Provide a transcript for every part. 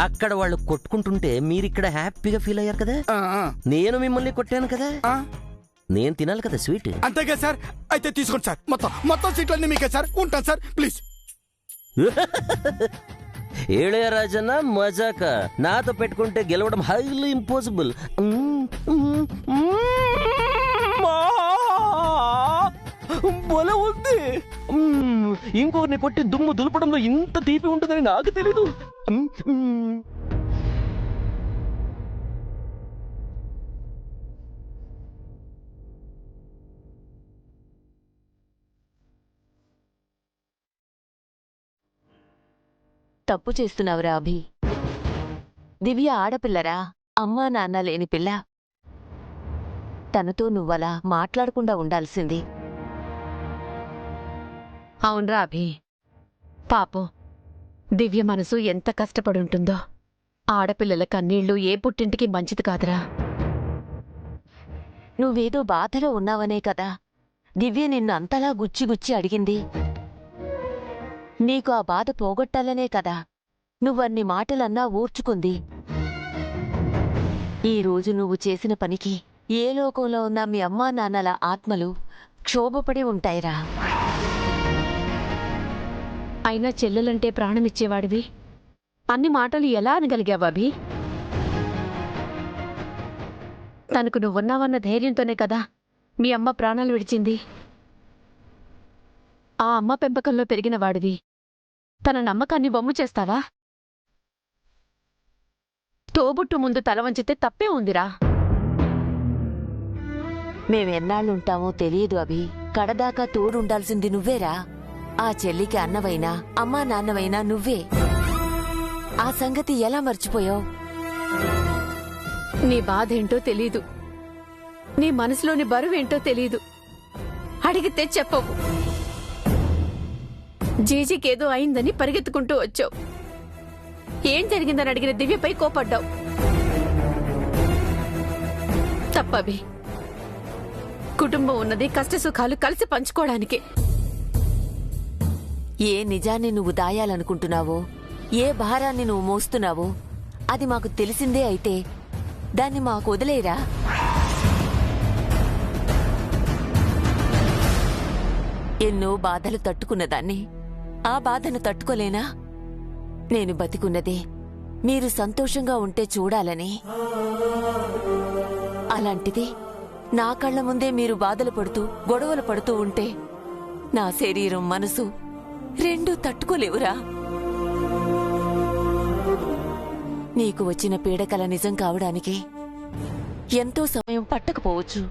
అక్కడ వాళ్ళు కొట్టుకుంటుంటే మీరిక్కడ హ్యాపీగా ఫీల్ అయ్యారు కదా. నేను మిమ్మల్ని కొట్టాను కదా, నేను తినాలి కదా స్వీట్. అంతేగా సార్, అయితే తీసుకోండి సార్. మొత్తం సీట్లన్నీ మీకే సార్. ఉంటాను సార్, ప్లీజ్. ఏళయరాజన్న మజాక, నాతో పెట్టుకుంటే గెలవడం హైలీ ఇంపాసిబుల్. బల ఉంది. ఇంకొకరిని కొట్టి దుమ్ము దులపడంలో ఇంత తీపి ఉంటుందని నాకు తెలీదు. తప్పు చేస్తున్నావురా అభి. దివ్య ఆడపిల్లరా, అమ్మా నాన్న లేని పిల్ల. తనతో నువ్వలా మాట్లాడకుండా ఉండాల్సింది. అవునరా అభి, పాపం దివ్య మనసు ఎంత కష్టపడుంటుందో. ఆడపిల్లల కన్నీళ్లు ఏ పుట్టింటికి మంచిది కాదురా. నువ్వేదో బాధలో ఉన్నావనే కదా దివ్య నిన్ను అంతలా గుచ్చి అడిగింది. నీకు ఆ బాధ పోగొట్టాలనే కదా నువ్వన్ని మాటలన్నా ఊర్చుకుంది. ఈరోజు నువ్వు చేసిన పనికి ఏ లోకంలో ఉన్న మీ అమ్మా నాన్నల ఆత్మలు క్షోభపడి ఉంటాయిరా. అయినా చెల్లెలంటే ప్రాణమిచ్చేవాడివి, అన్ని మాటలు ఎలా అనగలిగావు అభి? తనకు నువ్వున్నావన్న ధైర్యంతోనే కదా మీ అమ్మ ప్రాణాలు విడిచింది. ఆ అమ్మ పెంపకంలో పెరిగిన వాడివి తన నమ్మకాన్ని బొమ్ము చేస్తావా? తోబుట్టు ముందు తల వంచితే తప్పే ఉందిరా. మేమెన్నాళ్ళుంటామో తెలియదు అభి. కడదాకా తోడుండాల్సింది నువ్వేరా. ఆ చెల్లికి అన్నవైనా అమ్మా నాన్నవైనా నువ్వే. ఆ సంగతి ఎలా మర్చిపోయావు? నీ బాధేంటో తెలీదు, నీ మనసులోని బరువేంటో తెలీదు. అడిగితే చెప్పవు. జీజీకేదో అయిందని పరిగెత్తుకుంటూ వచ్చావు. ఏం జరిగిందని అడిగిన దివ్యపై కోపడ్డావు. తప్పవి. కుటుంబం ఉన్నది కష్టసుఖాలు కలిసి పంచుకోవడానికే. ఏ నిజాన్ని నువ్వు దాయాలనుకుంటున్నావో, ఏ భారాన్ని నువ్వు మోస్తున్నావో అది మాకు తెలిసిందే అయితే దాన్ని మాకు వదిలేరా. ఎన్నో బాధలు తట్టుకున్నదాన్ని ఆ బాధను తట్టుకోలేనా? నేను బతికున్నదే మీరు సంతోషంగా ఉంటే చూడాలని. అలాంటిది నా కళ్ల ముందే మీరు బాధలు పడుతూ గొడవలు పడుతూ ఉంటే నా శరీరం మనసు రెండూ తట్టుకోలేవురా. నీకు వచ్చిన పీడకల నిజం కావడానికి ఎంతో సమయం పట్టకపోవచ్చు.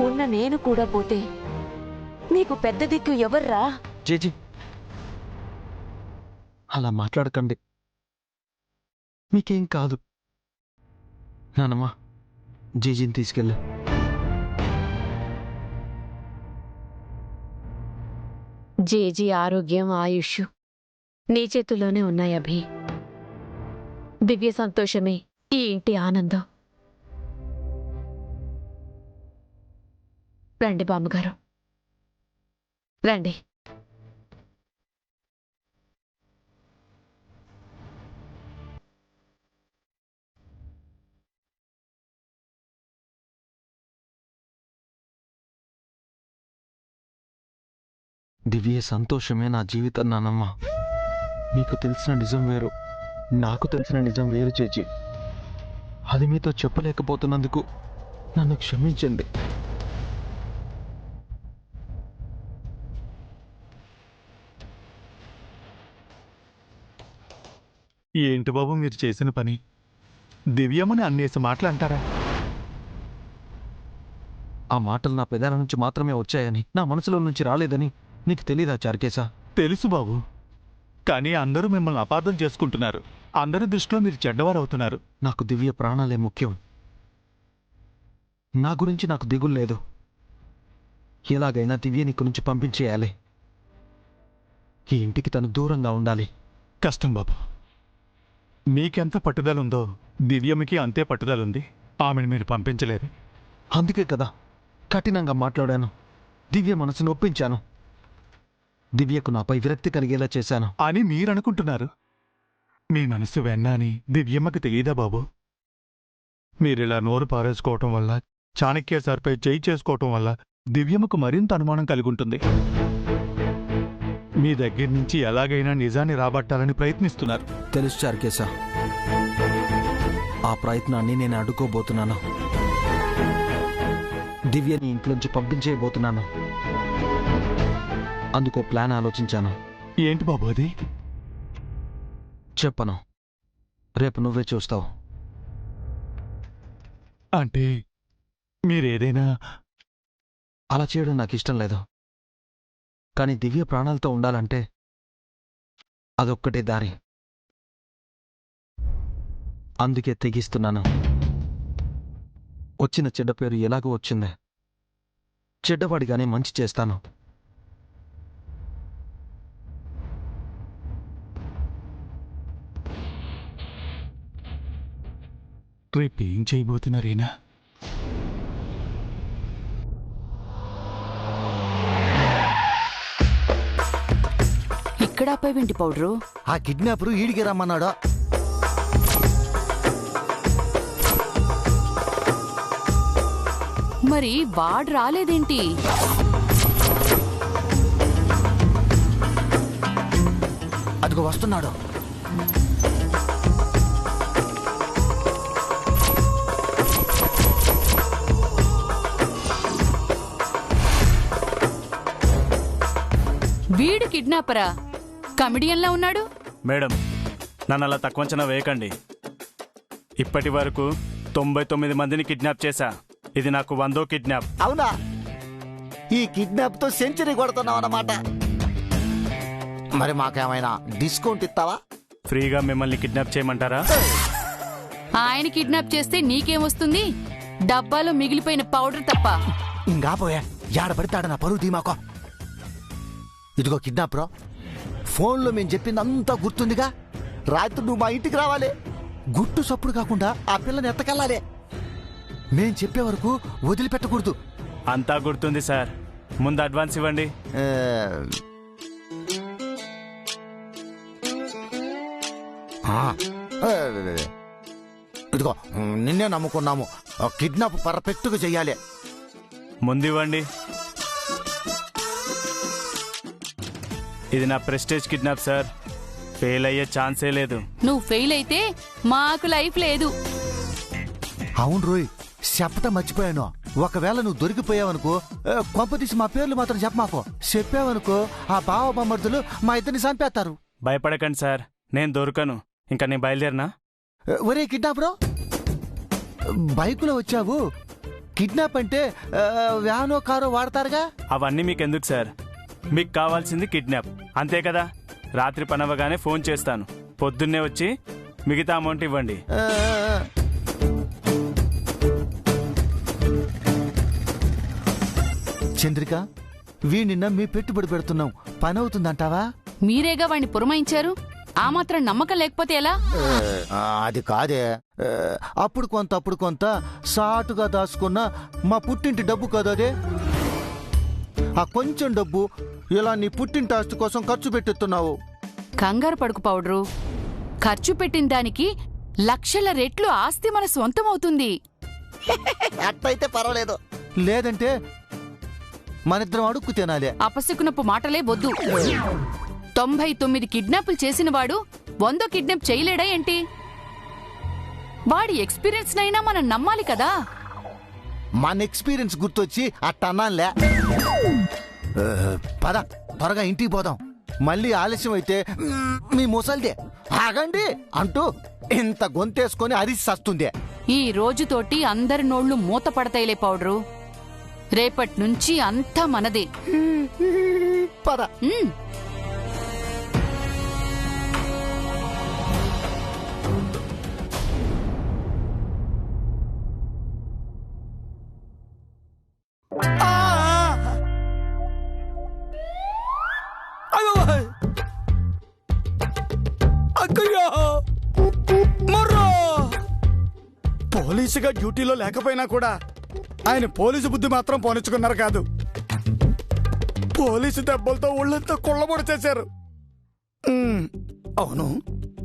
ఉన్న నేను కూడా పోతే నీకు పెద్ద దిక్కు ఎవర్రా? జేజీ, అలా మాట్లాడకండి. మీకేం కాదు. నానమ్మా, జేజీని తీసుకెళ్ళు. జేజీ ఆరోగ్యం ఆయుష్ నీ చేతుల్లోనే ఉన్నాయి అభి. దివ్య సంతోషమే ఈ ఇంటి ఆనందం. రండి బామ్మగారు, రండి. దివ్య సంతోషమే నా జీవితం నానమ్మ. మీకు తెలిసిన నిజం వేరు, నాకు తెలిసిన నిజం వేరు చేచి. అది మీతో చెప్పలేకపోతున్నందుకు నన్ను క్షమించండి. ఏంటి బాబు మీరు చేసిన పని? దివ్యమ్మని అన్నేసి మాటలు అంటారా? ఆ మాటలు నా పెదాల నుంచి మాత్రమే వచ్చాయని, నా మనసులో నుంచి రాలేదని నీకు తెలీదా చార్కేశా? తెలుసు బాబు, కానీ అందరూ మిమ్మల్ని అపార్థం చేసుకుంటున్నారు. అందరి దృష్టిలో మీరు చెడ్డవారవుతున్నారు. నాకు దివ్య ప్రాణాలే ముఖ్యం. నా గురించి నాకు దిగులు లేదు. ఎలాగైనా దివ్యని ఇక్కడి నుంచి పంపించేయాలి. ఈ ఇంటికి తను దూరంగా ఉండాలి. కష్టం బాబు. మీకెంత పట్టుదలుందో దివ్యమ్మకి అంతే పట్టుదలుంది. ఆమెను మీరు పంపించలేరు. అందుకే కదా కఠినంగా మాట్లాడాను. దివ్య మనసును ఒప్పించాను. దివ్యకు నాపై విరక్తి కలిగేలా చేశాను అని మీరనుకుంటున్నారు. మీ మనసు వెన్నాని దివ్యమ్మకి తెలియదా బాబు? మీరిలా నోరు పారేసుకోవటం వల్ల, చాణక్య సార్పై చేయి చేసుకోవటం వల్ల దివ్యమ్మకు మరింత అనుమానం కలిగుంటుంది. మీ దగ్గర నుంచి ఎలాగైనా నిజాన్ని రాబట్టాలని ప్రయత్నిస్తున్నారు. తెలుసు చారుకేశ, ఆ ప్రయత్నాన్ని నేను అడ్డుకోబోతున్నాను. దివ్యని ఇంట్లోంచి పంపించేయబోతున్నాను. అందుకో ప్లాన్ ఆలోచించాను. ఏంటి బాబు అది? చెప్పను, రేపు నువ్వే చూస్తావు. అంటే మీరేదైనా... అలా చేయడం నాకు ఇష్టం లేదు, కానీ దివ్య ప్రాణాలతో ఉండాలంటే అదొక్కటే దారి. అందుకే తెగిస్తున్నాను. వచ్చిన చెడ్డ పేరు ఎలాగో వచ్చిందే, చెడ్డవాడిగానే మంచి చేస్తాను. రేపేం చేయబోతున్నారేనా? ఇక్కడ ఆపేవేంటి పౌడరు? ఆ కిడ్నాపరు ఈడికి రమ్మన్నాడు. మరి వాడు రాలేదేంటి? అదిగో వస్తున్నాడు. వీడు కిడ్నాపరా? కమెడియన్లా ఉన్నాడు. మేడం, నన్ను అలా తక్కువ అంచనా వేయకండి. ఇప్పటి వరకు 99 మందిని కిడ్నాప్ చేశా. ఇది నాకు 100వ కిడ్నాప్. అవునా? ఈ కిడ్నాప్ తో సెంచరీ కొడుతున్నావు అన్నమాట. మరి మాకేమైనా డిస్కౌంట్ ఇస్తావా? ఫ్రీగా మిమ్మల్ని కిడ్నాప్ చేయమంటారా? ఆయన కిడ్నాప్ చేస్తే నీకేమొస్తుంది? డబ్బాలో మిగిలిపోయిన పౌడర్ తప్ప. ఇంకా పోయా, ఏడబడితాడు నా పరువు తీమాకో. ఇదిగో కిడ్నాపరో, ఫోన్లో మేము చెప్పిందంతా గుర్తుందిగా. రాత్రి నువ్వు మా ఇంటికి రావాలి. గుట్టు సప్పుడు కాకుండా ఆ పిల్లని ఎత్తకెళ్ళాలి. మేం చెప్పే వరకు వదిలిపెట్టకూడదు. అంతా గుర్తుంది సార్. ముందు అడ్వాన్స్ ఇవ్వండి. ఇదిగో నిన్నే నమ్ముకున్నాము. కిడ్నాప్ పర్ఫెక్ట్గా చెయ్యాలి. ముందు ఇవ్వండి. ఇది నా ప్రెస్టేజ్ కిడ్నాప్ సార్. ఫెయిల్ అయ్యే ఛాన్సే లేదు. నువ్వు ఫెయిల్ అయితే మాకు లైఫ్ లేదు. అవును రోయ్, చెప్పటం మర్చిపోయాను. ఒకవేళ నువ్వు దొరికిపోయావనుకో, కొంపతీసి మా పేర్లు మాత్రం చెప్పమాకో. చెప్పావనుకో ఆ బావ బొమ్మర్దులు మా ఇద్దరిని చంపేస్తారు. భయపడకండి సార్, నేను దొరకను. ఇంకా నేను బయలుదేరినా? ఒరే కిడ్నాపరో, బైకులో వచ్చావు. కిడ్నాప్ అంటే వ్యానో కారో వాడతారుగా. అవన్నీ మీకెందుకు సార్? మీకు కావాల్సింది కిడ్నాప్, అంతే కదా? రాత్రి పనవగానే ఫోన్ చేస్తాను. పొద్దున్నే వచ్చి మిగతా అమౌంట్ ఇవ్వండి. చంద్రిక, వీడిని నమ్మి పెట్టుబడి పెడుతున్నాం. పని అవుతుందంటావా? మీరేగా వాణ్ణి పురమాయించారు. ఆ మాత్రం నమ్మకం లేకపోతే ఎలా? అది కాదే. అప్పుడు కొంత సాటుగా దాచుకున్న మా పుట్టింటి డబ్బు కదా అదే. ఆ కొంచెం డబ్బు ఇలా నీ పుట్టింటి ఆస్తి కోసం ఖర్చు పెట్టిస్తున్నావు. కంగారు పడుకు పౌడరు. ఖర్చు పెట్టిన దానికి లక్షల రెట్లు ఆస్తి మన సొంతమవుతుంది. అట్టయితే పర్వాలేదు. లేదంటే మనిద్దరం అడుక్కు తినాలి. అపశకునపు మాటలే వద్దు. 99 కిడ్నాపులు చేసినవాడు 100 కిడ్నాప్ చేయలేడా ఏంటి? వాడి ఎక్స్పీరియన్స్ నైనా మనం నమ్మాలి కదా. మన ఎక్స్పీరియన్స్ గుర్తొచ్చి అట్టన్నానులే. పద, త్వరగా ఇంటికి పోదాం. మళ్ళీ ఆలస్యం అయితే మీ ముసల్దే ఆగండి అంటూ ఇంత గొంతేసుకొని అరిసి సస్తుంది. ఈ రోజుతోటి అందరి నోళ్లు మూత పడతాయిలే పౌడరు. రేపటి నుంచి అంతా మనదే. పద. పోలీసుగా డ్యూటీలో లేకపోయినా కూడా ఆయన పోలీసు బుద్ధి మాత్రం పోనిచ్చుకున్నారు కాదు. పోలీసు దెబ్బలతో ఒళ్ళంతా కొల్లబొడి చేశారు. అవును,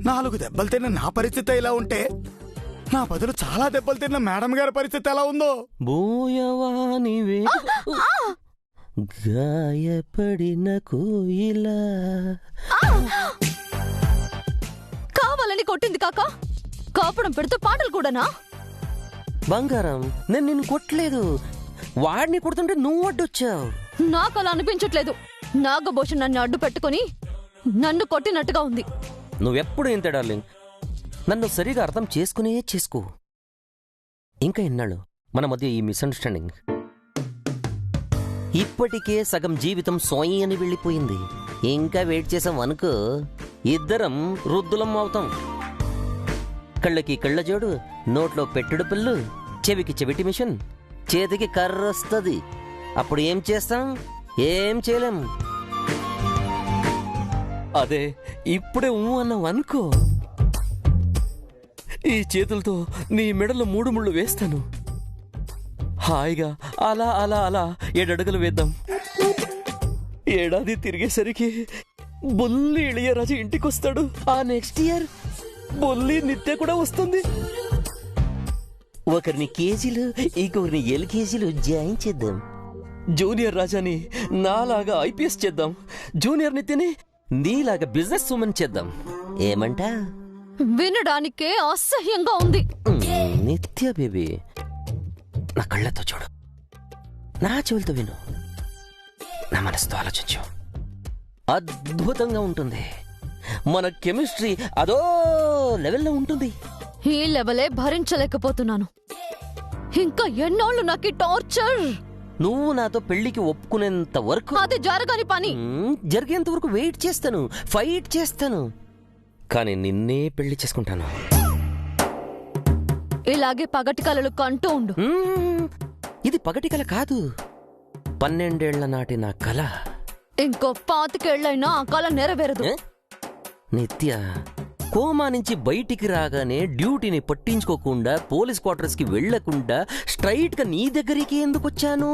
4 దెబ్బలు తిన్న నా పరిస్థితి ఇలా ఉంటే నా బదులు చాలా దెబ్బలు తిన్న మేడం గారి పరిస్థితి ఎలా ఉందో. బోయవానివే గాయపడిన కోయిలా. కావాలని కొట్టింది కాక కాపడం పెడుతూ పాటలు కూడానా? బంగారం, నేను నిన్ను కొట్టలేదు. వాడిని కొడుతుంటే నువ్వు అడ్డొచ్చావు. నాకు అలా అనిపించట్లేదు. నాగభూషణ్ నన్ను అడ్డు పెట్టుకుని నన్ను కొట్టినట్టుగా ఉంది. నువ్వెప్పుడు ఇంత డార్లింగ్, నన్ను సరిగా అర్థం చేసుకో. ఇంకా ఎన్నాళ్ళు మన మధ్య ఈ మిస్అండర్స్టాండింగ్? ఇప్పటికే సగం జీవితం సోయి అని వెళ్ళిపోయింది. ఇంకా వెయిట్ చేసాం అనుకో, ఇద్దరం రుద్దులం అవుతాం. కళ్ళకి కళ్ళజోడు, నోట్లో పెట్టుడు పిల్లు, చెవికి చెవిటి మిషన్, చేతికి కర్ర వస్తుంది. అప్పుడు ఏం చేస్తాం? ఏం చేయలేం. అదే ఇప్పుడే అన్నావు అనుకో, ఈ చేతులతో నీ మెడలో 3 ముళ్ళు వేస్తాను. హాయిగా అలా అలా అలా 7 అడుగులు వేద్దాం. ఏడాది తిరిగేసరికి బొల్లి ఇళయరాజు ఇంటికొస్తాడు. ఆ నెక్స్ట్ ఇయర్ బొల్లి నిత్య కూడా వస్తుంది. ఒకరిని కేజీలు, ఇంకొకరిని LKGలు జాయిన్ చేద్దాం. జూనియర్ రాజాని నాలాగా IPS చేద్దాం. జూనియర్ నిత్యని నీలాగా బిజినెస్ ఉమెన్ చేద్దాం. ఏమంటా? వినడానికే అసహ్యంగా ఉంది. నిత్య బేబీ, నా కళ్ళతో చూడు, నా చెవులతో విను, నా మనసుతో ఆలోచించు. అద్భుతంగా ఉంటుంది. మన కెమిస్ట్రీ అదో లెవెల్లో ఉంటుంది. ఈ లెవెలే భరించలేకపోతున్నాను. ఇంకా ఎన్నాళ్ళు నాకు టార్చర్? నువ్వు నాతో పెళ్లికి ఒప్పుకునేంత వరకు, అది జరగని పని. జరిగేంత వరకు వెయిట్ చేస్తాను, ఫైట్ చేస్తాను. కానీ నిన్నే పెళ్లి చేసుకుంటాను. ఇలాగే పగటి కలలు కంటూ ఉండు. ఇది పగటి కల కాదు, 12 ఏళ్ల నాటి నా కల. ఇంకో 25 ఏళ్లైనా ఆ కల నెరవేరదు. నిత్య, కోమా నుంచి బయటికి రాగానే డ్యూటీని పట్టించుకోకుండా, పోలీస్ క్వార్టర్స్ కి వెళ్లకుండా స్ట్రైట్ గా నీ దగ్గరికి ఎందుకు వచ్చాను?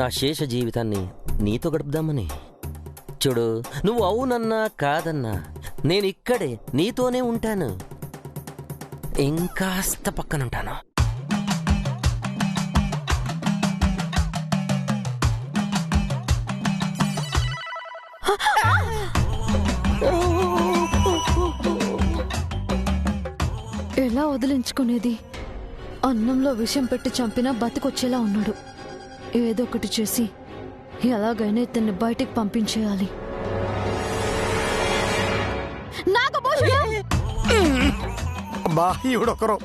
నా శేష జీవితాన్ని నీతో గడుపుదామని. చూడు, నువ్వు అవునన్నా కాదన్నా నేనిక్కడే నీతోనే ఉంటాను. ఇంకాస్త పక్కనుంటాను. ఎలా వదిలించుకునేది? అన్నంలో విషం పెట్టి చంపినా బతికొచ్చేలా ఉన్నాడు. ఏదో ఒకటి చేసి ఎలాగైనా ఇతన్ని బయటికి పంపించేయాలి. అబ్బా, ఈవిడొక్కరు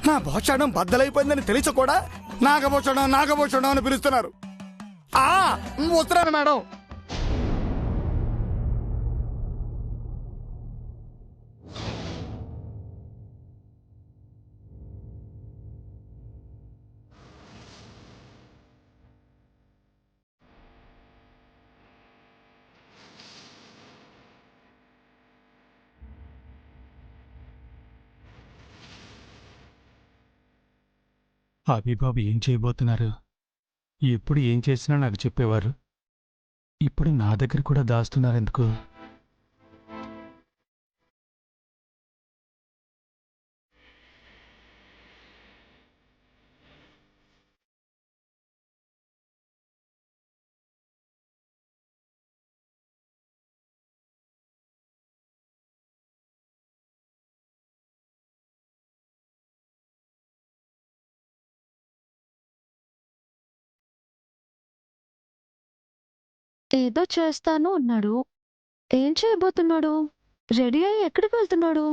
నా భోషణం బద్దలైపోయిందని తెలిసి కూడా నాగభూషణం అని పిలుస్తున్నారు. వస్తున్నాను మేడం. అభిబాబు ఏం చేయబోతున్నారు? ఎప్పుడు ఏం చేసినా నాకు చెప్పేవారు. ఇప్పుడు నా దగ్గర కూడా దాస్తున్నారు ఎందుకు? ఏదో చేస్తాను అన్నాడు. ఏం చేయబోతున్నాడు? రెడీ అయ్యి ఎక్కడికి వెళ్తున్నాడు?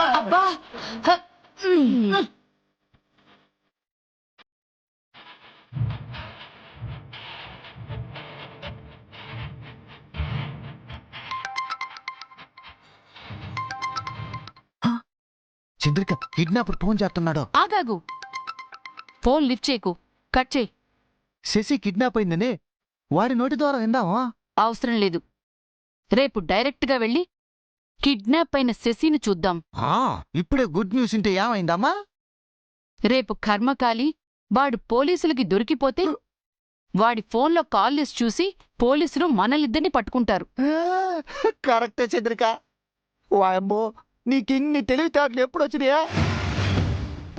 అబ్బా హ, మ్. చంద్రిక కిడ్నాపర్ ఫోన్ చేస్తున్నాడు. ఆగాగు. ఫోన్ లిఫ్ట్ చేయకు, కట్ చేయి. శశి కిడ్నాప్ అయిందని వాడి నోటి ద్వారా విందామా? అవసరం లేదు. రేపు డైరెక్ట్గా వెళ్ళి కిడ్నాప్ అయిన శశిని చూద్దాం. ఇప్పుడే గుడ్ న్యూస్ ఇంటే ఏమైందమ్మా? రేపు కర్మకాలి వాడు పోలీసులకి దొరికిపోతే వాడి ఫోన్లో కాల్ లిస్ట్ చూసి పోలీసులు మనలిద్దరిని పట్టుకుంటారు. కరెక్టే చంద్రిక. వాయమ్మో, నీకిన్ని తెలివితేటలు ఎప్పుడు వచ్చినాయా?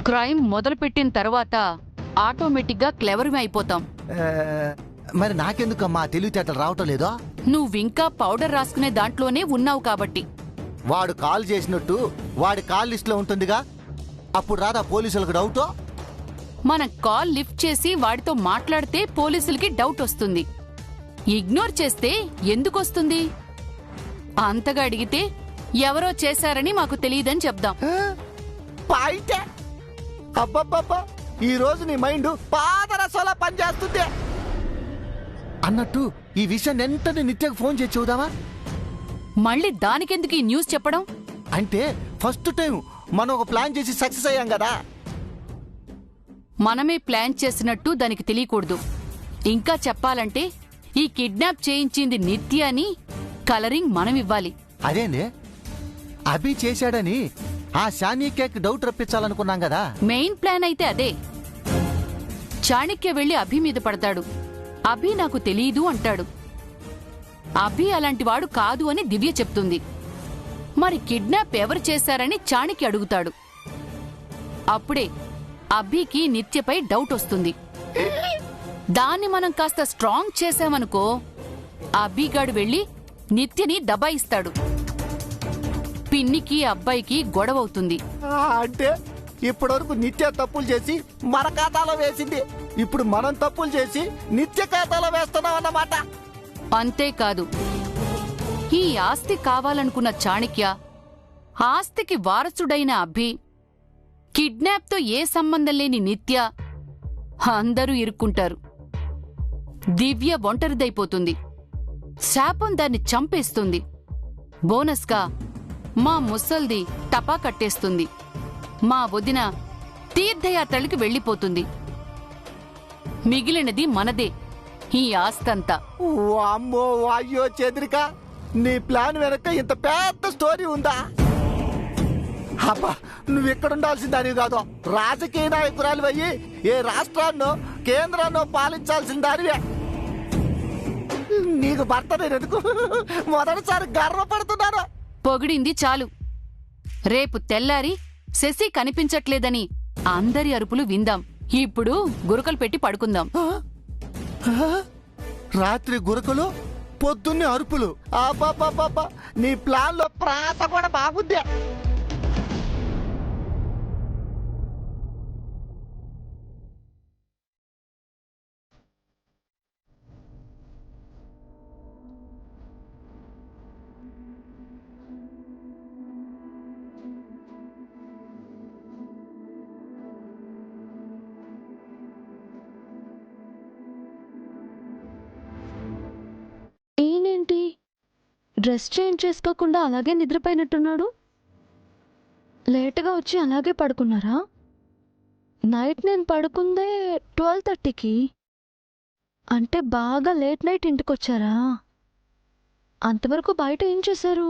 క్రైమ్ మొదలుపెట్టిన తర్వాత ఆటోమేటిక్గా క్లెవర్వి అయిపోతాం. మరి నాకెందుకమ్మా తెలివితేటలు రావటం లేదో? నువ్వింకా పౌడర్ రాసుకునే దాంట్లోనే ఉన్నావు కాబట్టి. వాడు కాల్ చేసినట్టు వాడి కాల్ లిస్ట్లో ఉంటుందిగా, అప్పుడు రాదా పోలీసులకు డౌట్? మనం కాల్ లిఫ్ట్ చేసి వాడితో మాట్లాడితే పోలీసులకి డౌట్ వస్తుంది. ఇగ్నోర్ చేస్తే ఎందుకొస్తుంది? అంతగా అడిగితే ఎవరో చేశారని మాకు తెలియదని చెప్దాం. పాయిటే. అబ్బబ్బబ్బా, ఈ రోజు నీ మైండ్ పాదరసోలా పనిచేస్తుంది. అన్నట్టు ఈ విషయం వెంటనే నిత్యకు ఫోన్ చేసి చూద్దామా? మళ్ళీ దానికెందుకు ఈ న్యూస్ చెప్పడం? అంటే ఫస్ట్ టైం మనం ఒక ప్లాన్ చేసి సక్సెస్ అయ్యాం కదా. మనమే ప్లాన్ చేసినట్టు దానికి తెలియకూడదు. ఇంకా చెప్పాలంటే ఈ కిడ్నాప్ చేయించింది నిత్య అని కలరింగ్ మనమివ్వాలి. అదేంది, అభి చేశాడని ఆ చాణక్యకి డౌట్ రప్పించాలనుకున్నాం కదా. మెయిన్ ప్లాన్ అయితే అదే. చాణక్య వెళ్లి అభి మీద పడతాడు. అభి నాకు తెలీదు అంటాడు. అభి అలాంటివాడు కాదు అని దివ్య చెప్తుంది. మరి కిడ్నాప్ ఎవరు చేశారని చాణక్య అడుగుతాడు. అప్పుడే అభికి నిత్యపై డౌట్ వస్తుంది. దాన్ని మనం కాస్త స్ట్రాంగ్ చేశామనుకో, అభిగాడు వెళ్లి నిత్యని దబాయిస్తాడు. పిన్నికి అబ్బాయికి గొడవవుతుంది. అంటే ఇప్పటివరకు నిత్య తప్పులు చేసి మన ఖాతాలో వేసింది, ఇప్పుడు మనం తప్పులు చేసి నిత్య ఖాతాలో వేస్తున్నాం అన్నమాట. అంతేకాదు, ఈ ఆస్తి కావాలనుకున్న చాణక్య, ఆస్తికి వారసుడైన అభి, కిడ్నాప్తో ఏ సంబంధం లేని నిత్య అందరూ ఇరుక్కుంటారు. దివ్య ఒంటరిదైపోతుంది. శాపం దాన్ని చంపేస్తుంది. బోనస్గా మా ముసల్ది టపా కట్టేస్తుంది. మా వదిన తీర్థయాత్రలకి వెళ్ళిపోతుంది. మిగిలినది మనదే, ఈ ఆస్తంతా. అమ్మో అయ్యో చంద్రిక, నీ ప్లాన్ వెనక ఇంత పెద్ద స్టోరీ ఉందా? అబ్బా, నువ్వు ఎక్కడుండాల్సిన దానివి కాదు, రాజకీయ నాయకురాలు అయ్యి ఏ రాష్ట్రాన్నో కేంద్రాన్నో పాలించాల్సిన దానివే. నీకు భర్త నేనెందుకు మొదటిసారి గర్వపడుతున్నాను. పొగిడింది చాలు. రేపు తెల్లారి శశి కనిపించట్లేదని అందరి అరుపులు విందాం. ఇప్పుడు గురకలు పెట్టి పడుకుందాం. రాత్రి గురకలు, పొద్దున్నే అరుపులు. అబ్బా, నీ ప్లాన్ లో ప్రాస కూడా బాగుంది. ఈయనేంటి డ్రెస్ చేంజ్ చేసుకోకుండా అలాగే నిద్రపోయినట్టున్నాడు? లేటుగా వచ్చి అలాగే పడుకున్నారా? నైట్ నేను పడుకుందే 12:30కి. అంటే బాగా లేట్ నైట్ ఇంటికొచ్చారా? అంతవరకు బయట ఏం చేశారు?